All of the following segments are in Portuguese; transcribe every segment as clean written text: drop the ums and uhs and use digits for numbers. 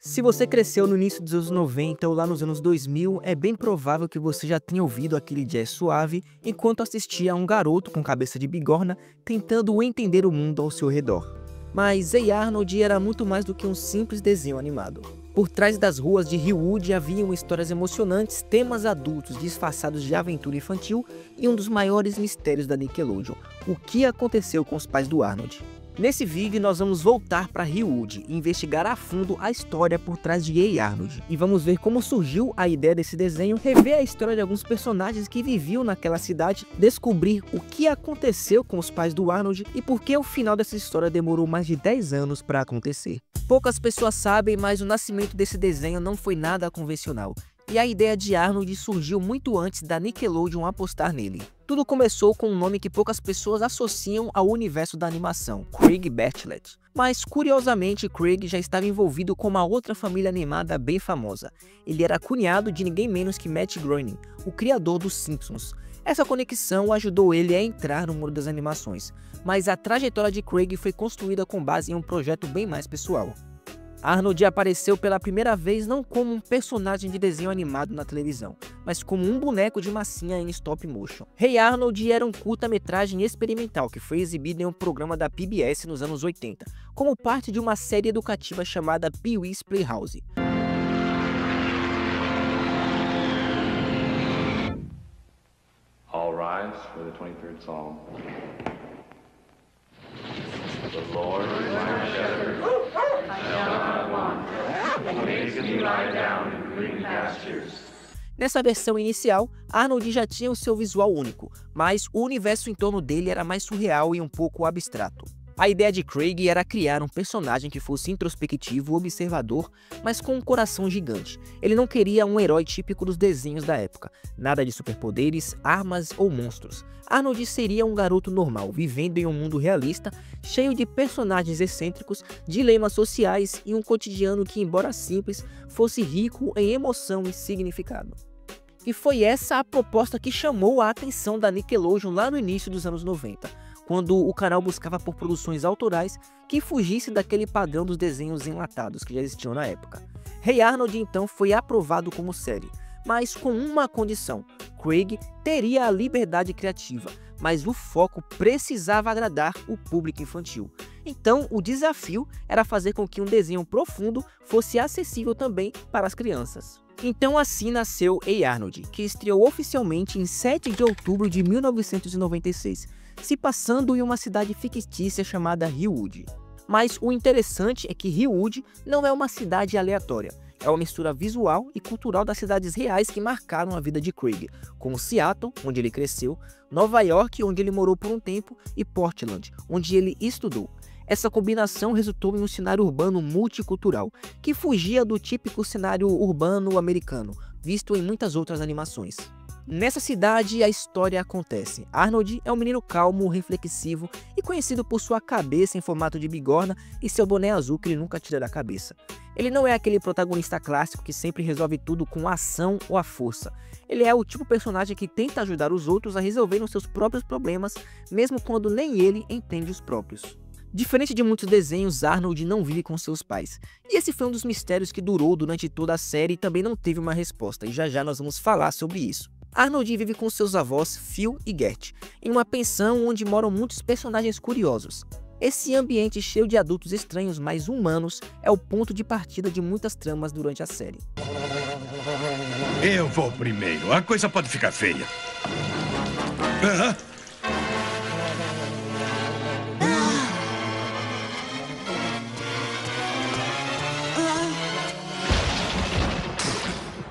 Se você cresceu no início dos anos 90 ou lá nos anos 2000, é bem provável que você já tenha ouvido aquele jazz suave enquanto assistia a um garoto com cabeça de bigorna tentando entender o mundo ao seu redor. Mas Hey Arnold era muito mais do que um simples desenho animado. Por trás das ruas de Hillwood haviam histórias emocionantes, temas adultos disfarçados de aventura infantil e um dos maiores mistérios da Nickelodeon: o que aconteceu com os pais do Arnold. Nesse vídeo nós vamos voltar para Hillwood e investigar a fundo a história por trás de Hey Arnold. E vamos ver como surgiu a ideia desse desenho, rever a história de alguns personagens que viviam naquela cidade, descobrir o que aconteceu com os pais do Arnold e por que o final dessa história demorou mais de 10 anos para acontecer. Poucas pessoas sabem, mas o nascimento desse desenho não foi nada convencional. E a ideia de Arnold surgiu muito antes da Nickelodeon apostar nele. Tudo começou com um nome que poucas pessoas associam ao universo da animação: Craig Bartlett. Mas curiosamente, Craig já estava envolvido com uma outra família animada bem famosa. Ele era cunhado de ninguém menos que Matt Groening, o criador dos Simpsons. Essa conexão ajudou ele a entrar no mundo das animações, mas a trajetória de Craig foi construída com base em um projeto bem mais pessoal. Arnold apareceu pela primeira vez não como um personagem de desenho animado na televisão, mas como um boneco de massinha em stop motion. Hey Arnold era um curta-metragem experimental que foi exibido em um programa da PBS nos anos 80, como parte de uma série educativa chamada Pee-wee's Playhouse. All rise for the 23rd Psalm. The Lord is my shepherd, I shall not want. He makes me lie down in green pastures. Nessa versão inicial, Arnold já tinha o seu visual único, mas o universo em torno dele era mais surreal e um pouco abstrato. A ideia de Craig era criar um personagem que fosse introspectivo, observador, mas com um coração gigante. Ele não queria um herói típico dos desenhos da época, nada de superpoderes, armas ou monstros. Arnold seria um garoto normal, vivendo em um mundo realista, cheio de personagens excêntricos, dilemas sociais e um cotidiano que, embora simples, fosse rico em emoção e significado. E foi essa a proposta que chamou a atenção da Nickelodeon lá no início dos anos 90. Quando o canal buscava por produções autorais que fugisse daquele padrão dos desenhos enlatados que já existiam na época. Hey Arnold então foi aprovado como série, mas com uma condição: Craig teria a liberdade criativa, mas o foco precisava agradar o público infantil. Então o desafio era fazer com que um desenho profundo fosse acessível também para as crianças. Então assim nasceu Hey Arnold, que estreou oficialmente em 7 de outubro de 1996, se passando em uma cidade fictícia chamada Hillwood. Mas o interessante é que Hillwood não é uma cidade aleatória, é uma mistura visual e cultural das cidades reais que marcaram a vida de Craig, como Seattle, onde ele cresceu, Nova York, onde ele morou por um tempo, e Portland, onde ele estudou. Essa combinação resultou em um cenário urbano multicultural, que fugia do típico cenário urbano americano, visto em muitas outras animações. Nessa cidade a história acontece. Arnold é um menino calmo, reflexivo e conhecido por sua cabeça em formato de bigorna e seu boné azul que ele nunca tira da cabeça. Ele não é aquele protagonista clássico que sempre resolve tudo com a ação ou a força. Ele é o tipo de personagem que tenta ajudar os outros a resolverem os seus próprios problemas, mesmo quando nem ele entende os próprios. Diferente de muitos desenhos, Arnold não vive com seus pais. E esse foi um dos mistérios que durou durante toda a série e também não teve uma resposta, e já nós vamos falar sobre isso. Arnold vive com seus avós Phil e Gert, em uma pensão onde moram muitos personagens curiosos. Esse ambiente cheio de adultos estranhos, mas humanos, é o ponto de partida de muitas tramas durante a série. Eu vou primeiro, a coisa pode ficar feia.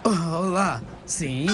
Olá, sim?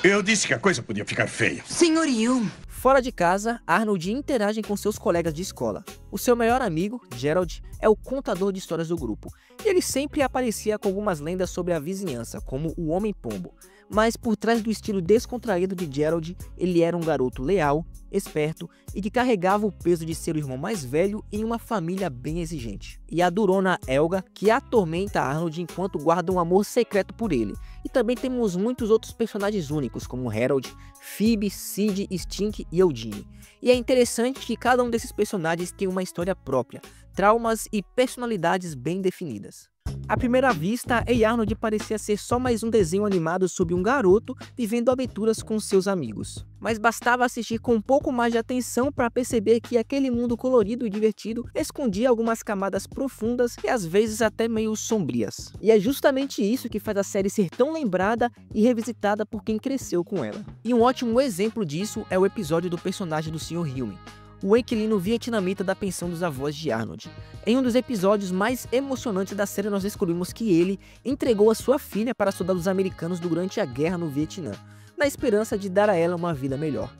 Eu disse que a coisa podia ficar feia. Senhorio! Fora de casa, Arnold interage com seus colegas de escola. O seu melhor amigo, Gerald, é o contador de histórias do grupo, e ele sempre aparecia com algumas lendas sobre a vizinhança, como o Homem-Pombo. Mas por trás do estilo descontraído de Gerald, ele era um garoto leal, esperto e que carregava o peso de ser o irmão mais velho em uma família bem exigente. E a durona Helga, que atormenta Arnold enquanto guarda um amor secreto por ele. E também temos muitos outros personagens únicos, como Harold, Phoebe, Sid, Stink e Eugene. E é interessante que cada um desses personagens tem uma história própria, traumas e personalidades bem definidas. À primeira vista, Ei Arnold parecia ser só mais um desenho animado sobre um garoto vivendo aventuras com seus amigos. Mas bastava assistir com um pouco mais de atenção para perceber que aquele mundo colorido e divertido escondia algumas camadas profundas e às vezes até meio sombrias. E é justamente isso que faz a série ser tão lembrada e revisitada por quem cresceu com ela. E um ótimo exemplo disso é o episódio do personagem do Sr. Hume, o inquilino vietnamita da pensão dos avós de Arnold. Em um dos episódios mais emocionantes da série, nós descobrimos que ele entregou a sua filha para soldados americanos durante a guerra no Vietnã, na esperança de dar a ela uma vida melhor.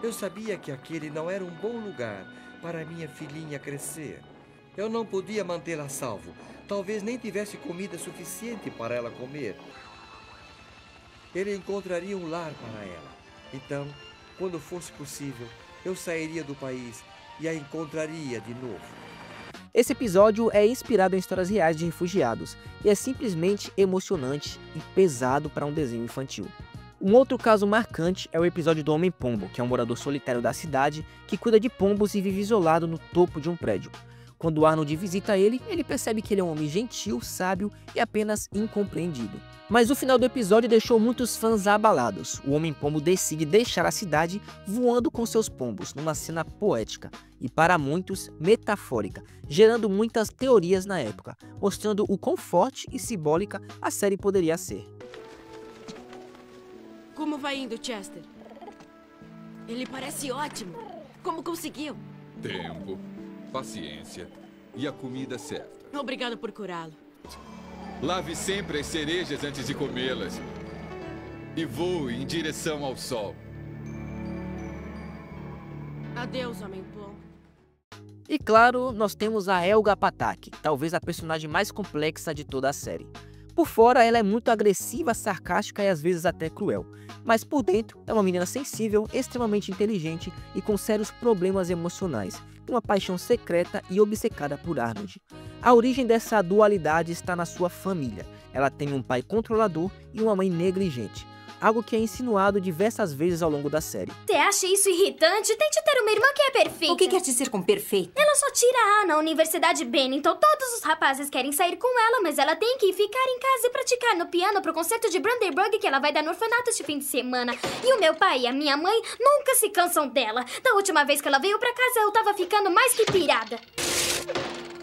Eu sabia que aquele não era um bom lugar para minha filhinha crescer. Eu não podia mantê-la a salvo. Talvez nem tivesse comida suficiente para ela comer. Ele encontraria um lar para ela. Então, quando fosse possível, eu sairia do país e a encontraria de novo. Esse episódio é inspirado em histórias reais de refugiados e é simplesmente emocionante e pesado para um desenho infantil. Um outro caso marcante é o episódio do Homem-Pombo, que é um morador solitário da cidade que cuida de pombos e vive isolado no topo de um prédio. Quando Arnold visita ele, ele percebe que ele é um homem gentil, sábio e apenas incompreendido. Mas o final do episódio deixou muitos fãs abalados. O Homem-Pombo decide deixar a cidade voando com seus pombos, numa cena poética e, para muitos, metafórica, gerando muitas teorias na época, mostrando o quão forte e simbólica a série poderia ser. Como vai indo, Chester? Ele parece ótimo. Como conseguiu? Tempo, paciência e a comida certa. Obrigado por curá-lo. Lave sempre as cerejas antes de comê-las. E voe em direção ao sol. Adeus, Homem-Pombo. E claro, nós temos a Helga Pataki, talvez a personagem mais complexa de toda a série. Por fora, ela é muito agressiva, sarcástica e às vezes até cruel. Mas por dentro, é uma menina sensível, extremamente inteligente e com sérios problemas emocionais, uma paixão secreta e obcecada por Arnold. A origem dessa dualidade está na sua família. Ela tem um pai controlador e uma mãe negligente, algo que é insinuado diversas vezes ao longo da série. Você acha isso irritante? Tente ter uma irmã que é perfeita. O que quer dizer com perfeita? Ela só tira A na Universidade Bennington. Todos os rapazes querem sair com ela, mas ela tem que ficar em casa e praticar no piano pro concerto de Brandenburg que ela vai dar no orfanato este fim de semana. E o meu pai e a minha mãe nunca se cansam dela. Da última vez que ela veio pra casa, eu tava ficando mais que pirada.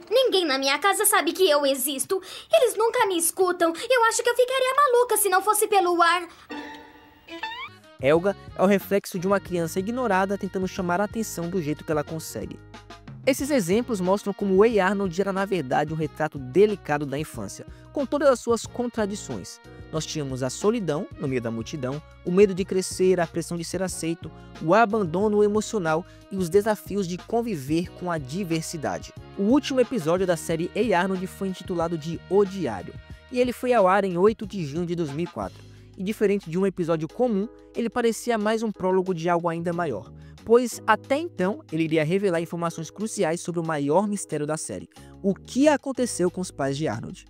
Ninguém na minha casa sabe que eu existo. Eles nunca me escutam. Eu acho que eu ficaria maluca se não fosse pelo ar. Helga é o reflexo de uma criança ignorada tentando chamar a atenção do jeito que ela consegue. Esses exemplos mostram como Ei Arnold era na verdade um retrato delicado da infância, com todas as suas contradições. Nós tínhamos a solidão no meio da multidão, o medo de crescer, a pressão de ser aceito, o abandono emocional e os desafios de conviver com a diversidade. O último episódio da série Ei Arnold foi intitulado de O Diário, e ele foi ao ar em 8 de junho de 2004. E diferente de um episódio comum, ele parecia mais um prólogo de algo ainda maior, pois até então ele iria revelar informações cruciais sobre o maior mistério da série, o que aconteceu com os pais de Arnold.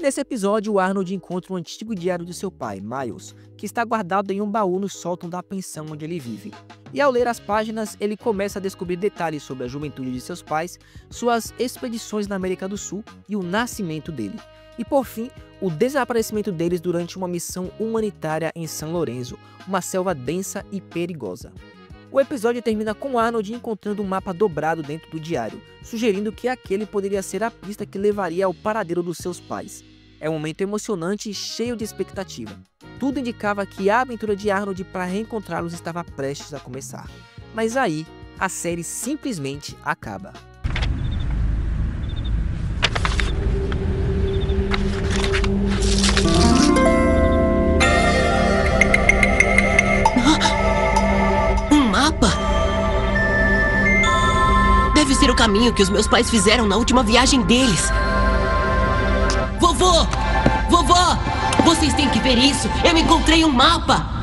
Nesse episódio, o Arnold encontra um antigo diário de seu pai, Miles, que está guardado em um baú no sótão da pensão onde ele vive. E ao ler as páginas, ele começa a descobrir detalhes sobre a juventude de seus pais, suas expedições na América do Sul e o nascimento dele. E por fim, o desaparecimento deles durante uma missão humanitária em São Lourenço, uma selva densa e perigosa. O episódio termina com Arnold encontrando um mapa dobrado dentro do diário, sugerindo que aquele poderia ser a pista que levaria ao paradeiro dos seus pais. É um momento emocionante e cheio de expectativa. Tudo indicava que a aventura de Arnold para reencontrá-los estava prestes a começar. Mas aí, a série simplesmente acaba. Deve ser o caminho que os meus pais fizeram na última viagem deles. Vovô! Vovó! Vocês têm que ver isso! Eu encontrei um mapa!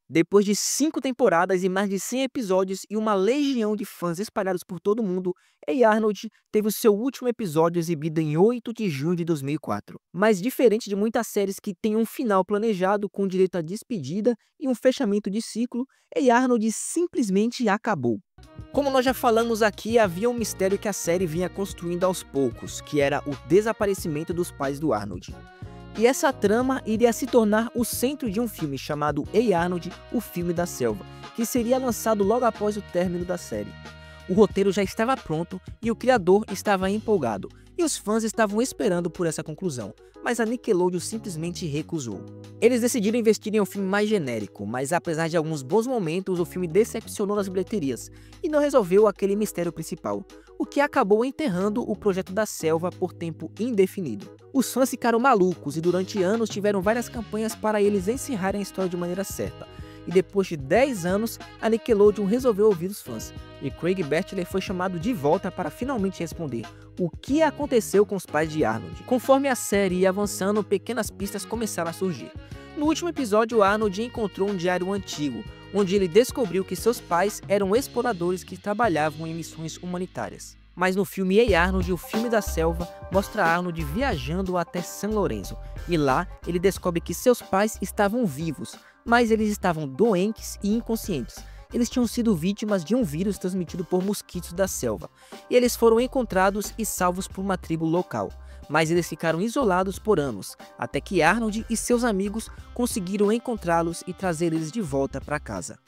Depois de 5 temporadas e mais de 100 episódios e uma legião de fãs espalhados por todo mundo, Ei Arnold teve o seu último episódio exibido em 8 de junho de 2004. Mas diferente de muitas séries que têm um final planejado com direito à despedida e um fechamento de ciclo, Ei Arnold simplesmente acabou. Como nós já falamos aqui, havia um mistério que a série vinha construindo aos poucos, que era o desaparecimento dos pais do Arnold. E essa trama iria se tornar o centro de um filme chamado Ei Arnold, o filme da selva, que seria lançado logo após o término da série. O roteiro já estava pronto e o criador estava empolgado, e os fãs estavam esperando por essa conclusão, mas a Nickelodeon simplesmente recusou. Eles decidiram investir em um filme mais genérico, mas apesar de alguns bons momentos, o filme decepcionou nas bilheterias e não resolveu aquele mistério principal, o que acabou enterrando o projeto da selva por tempo indefinido. Os fãs ficaram malucos e durante anos tiveram várias campanhas para eles encerrarem a história de maneira certa. E depois de 10 anos, a Nickelodeon resolveu ouvir os fãs, e Craig Bacheller foi chamado de volta para finalmente responder o que aconteceu com os pais de Arnold. Conforme a série ia avançando, pequenas pistas começaram a surgir. No último episódio, Arnold encontrou um diário antigo, onde ele descobriu que seus pais eram exploradores que trabalhavam em missões humanitárias. Mas no filme Ei Arnold, o filme da selva, mostra Arnold viajando até São Lourenço, e lá ele descobre que seus pais estavam vivos, mas eles estavam doentes e inconscientes. Eles tinham sido vítimas de um vírus transmitido por mosquitos da selva, e eles foram encontrados e salvos por uma tribo local. Mas eles ficaram isolados por anos, até que Arnold e seus amigos conseguiram encontrá-los e trazer eles de volta para casa.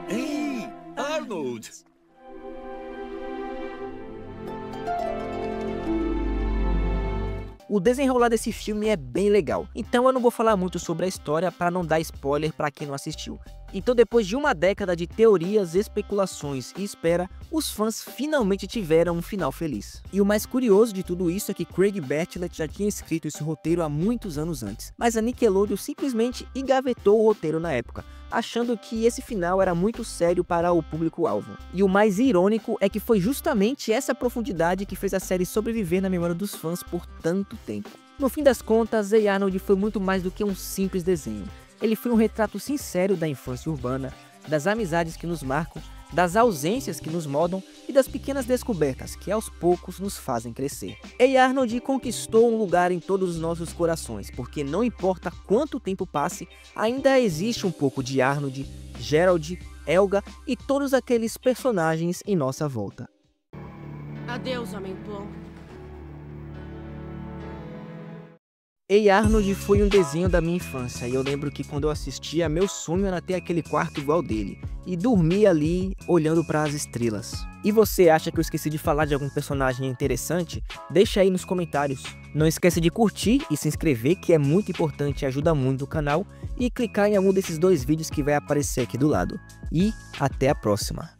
Ei, Arnold! O desenrolar desse filme é bem legal, então eu não vou falar muito sobre a história para não dar spoiler para quem não assistiu. Então depois de uma década de teorias, especulações e espera, os fãs finalmente tiveram um final feliz. E o mais curioso de tudo isso é que Craig Bacheller já tinha escrito esse roteiro há muitos anos antes, mas a Nickelodeon simplesmente engavetou o roteiro na época, achando que esse final era muito sério para o público-alvo. E o mais irônico é que foi justamente essa profundidade que fez a série sobreviver na memória dos fãs por tanto tempo. No fim das contas, Ei Arnold foi muito mais do que um simples desenho. Ele foi um retrato sincero da infância urbana, das amizades que nos marcam, das ausências que nos moldam e das pequenas descobertas que aos poucos nos fazem crescer. Ei Arnold conquistou um lugar em todos os nossos corações, porque não importa quanto tempo passe, ainda existe um pouco de Arnold, Gerald, Helga e todos aqueles personagens em nossa volta. Adeus, Homem Bom. Ei Arnold foi um desenho da minha infância e eu lembro que quando eu assistia, meu sonho era ter aquele quarto igual dele e dormir ali olhando para as estrelas. E você acha que eu esqueci de falar de algum personagem interessante? Deixa aí nos comentários. Não esqueça de curtir e se inscrever, que é muito importante e ajuda muito o canal, e clicar em algum desses 2 vídeos que vai aparecer aqui do lado. E até a próxima!